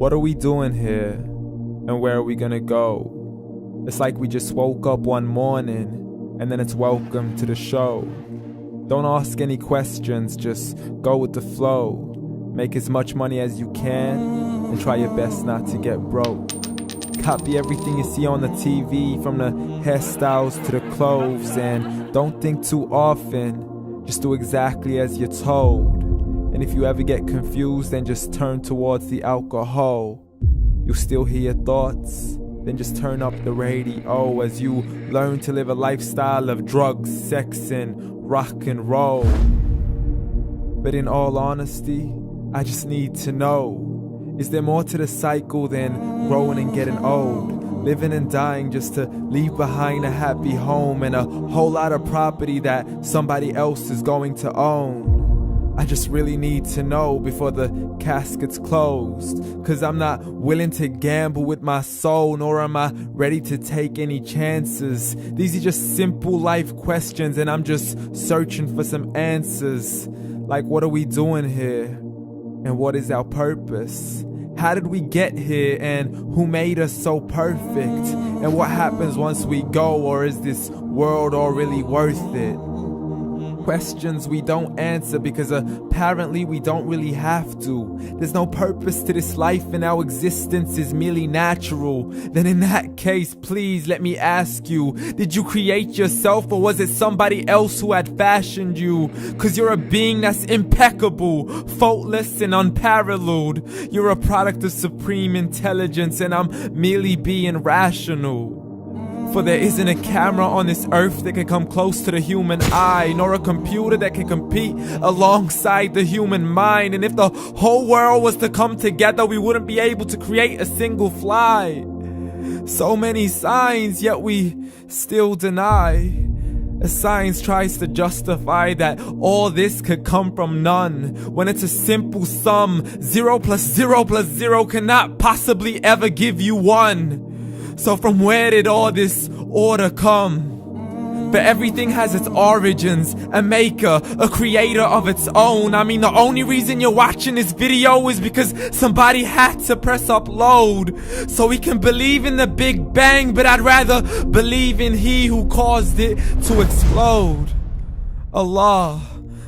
What are we doing here? And where are we gonna go? It's like we just woke up one morning, and then it's welcome to the show. Don't ask any questions, just go with the flow. Make as much money as you can, and try your best not to get broke. Copy everything you see on the TV, from the hairstyles to the clothes, and don't think too often, just do exactly as you're told. And if you ever get confused, then just turn towards the alcohol. You'll still hear your thoughts, then just turn up the radio as you learn to live a lifestyle of drugs, sex, and rock and roll. But in all honesty, I just need to know, is there more to the cycle than growing and getting old? Living and dying just to leave behind a happy home and a whole lot of property that somebody else is going to own. I just really need to know before the casket's closed, 'cause I'm not willing to gamble with my soul, nor am I ready to take any chances. These are just simple life questions, and I'm just searching for some answers. Like, what are we doing here? And what is our purpose? How did we get here, and who made us so perfect? And what happens once we go, or is this world all really worth it? Questions we don't answer because apparently we don't really have to. There's no purpose to this life and our existence is merely natural. Then in that case, please let me ask you, did you create yourself, or was it somebody else who had fashioned you? 'Cause you're a being that's impeccable, faultless and unparalleled. You're a product of supreme intelligence, and I'm merely being rational. For there isn't a camera on this earth that can come close to the human eye, nor a computer that can compete alongside the human mind. And if the whole world was to come together, we wouldn't be able to create a single fly. So many signs, yet we still deny. As science tries to justify that all this could come from none, when it's a simple sum. 0 plus 0 plus 0 cannot possibly ever give you 1. So from where did all this order come? But everything has its origins, a maker, a creator of its own. I mean, the only reason you're watching this video is because somebody had to press upload. So we can believe in the Big Bang, but I'd rather believe in He who caused it to explode. Allah,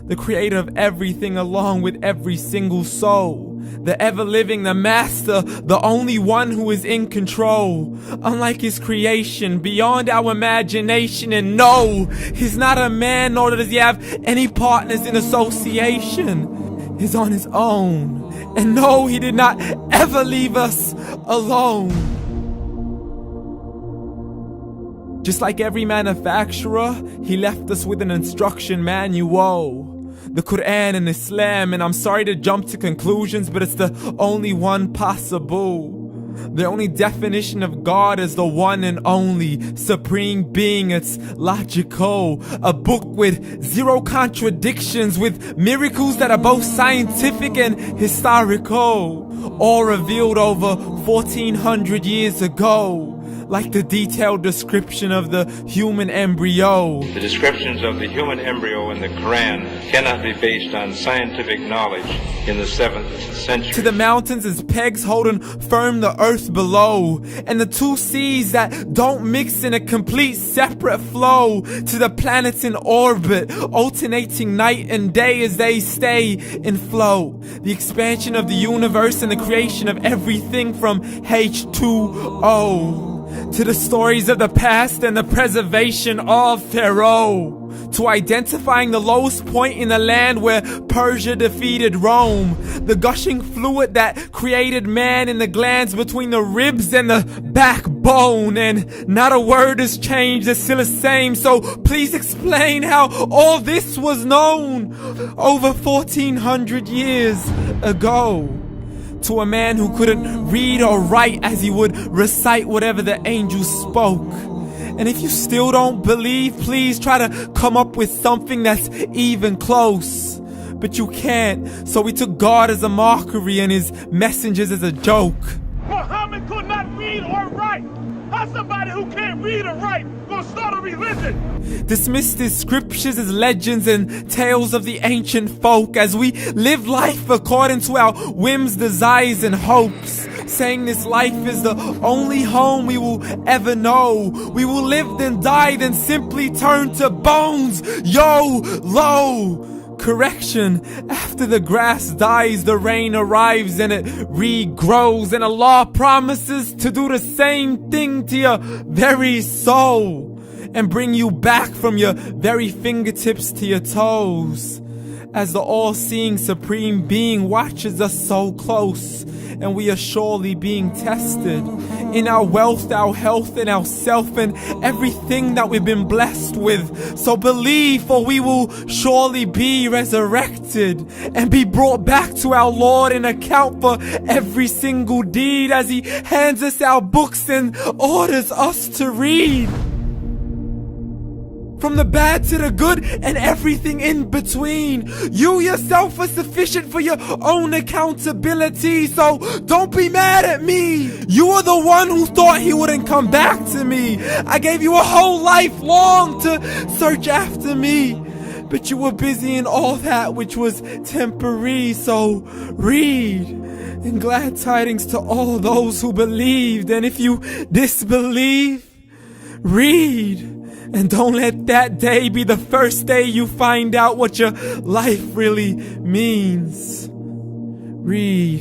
the creator of everything along with every single soul. The ever-living, the master, the only one who is in control. Unlike his creation, beyond our imagination. And no, he's not a man, nor does he have any partners in association. He's on his own. And no, he did not ever leave us alone. Just like every manufacturer, he left us with an instruction manual. The Quran and Islam, and I'm sorry to jump to conclusions, but it's the only one possible. The only definition of God is the one and only supreme being. It's logical, a book with 0 contradictions, with miracles that are both scientific and historical, all revealed over 1400 years ago. Like the detailed description of the human embryo. The descriptions of the human embryo in the Quran cannot be based on scientific knowledge in the 7th century. To the mountains as pegs holding firm the earth below, and the 2 seas that don't mix in a complete separate flow. To the planets in orbit, alternating night and day as they stay in flow. The expansion of the universe and the creation of everything from H2O. To the stories of the past and the preservation of Pharaoh. To identifying the lowest point in the land where Persia defeated Rome. The gushing fluid that created man in the glands between the ribs and the backbone. And not a word has changed, it's still the same. So please explain how all this was known over 1400 years ago. To a man who couldn't read or write as he would recite whatever the angels spoke. And if you still don't believe, please try to come up with something that's even close. But you can't, so we took God as a mockery and his messengers as a joke. Muhammad could not read or write. How somebody who can't read or write gonna start a religion? Dismissed his scriptures as legends and tales of the ancient folk as we live life according to our whims, desires, and hopes. saying this life is the only home we will ever know. We will live then die, then simply turn to bones. YOLO! Correction, after the grass dies, the rain arrives and it regrows, and Allah promises to do the same thing to your very soul and bring you back from your very fingertips to your toes, as the all-seeing supreme being watches us so close, and we are surely being tested in our wealth, our health, and our self, and everything that we've been blessed with. So believe, for we will surely be resurrected and be brought back to our Lord and account for every single deed, as He hands us our books and orders us to read. From the bad to the good and everything in between. You yourself are sufficient for your own accountability, so don't be mad at me. You are the one who thought He wouldn't come back to me. I gave you a whole life long to search after me, but you were busy in all that which was temporary. So read, and glad tidings to all those who believed. And if you disbelieve, read. And don't let that day be the first day you find out what your life really means. Read.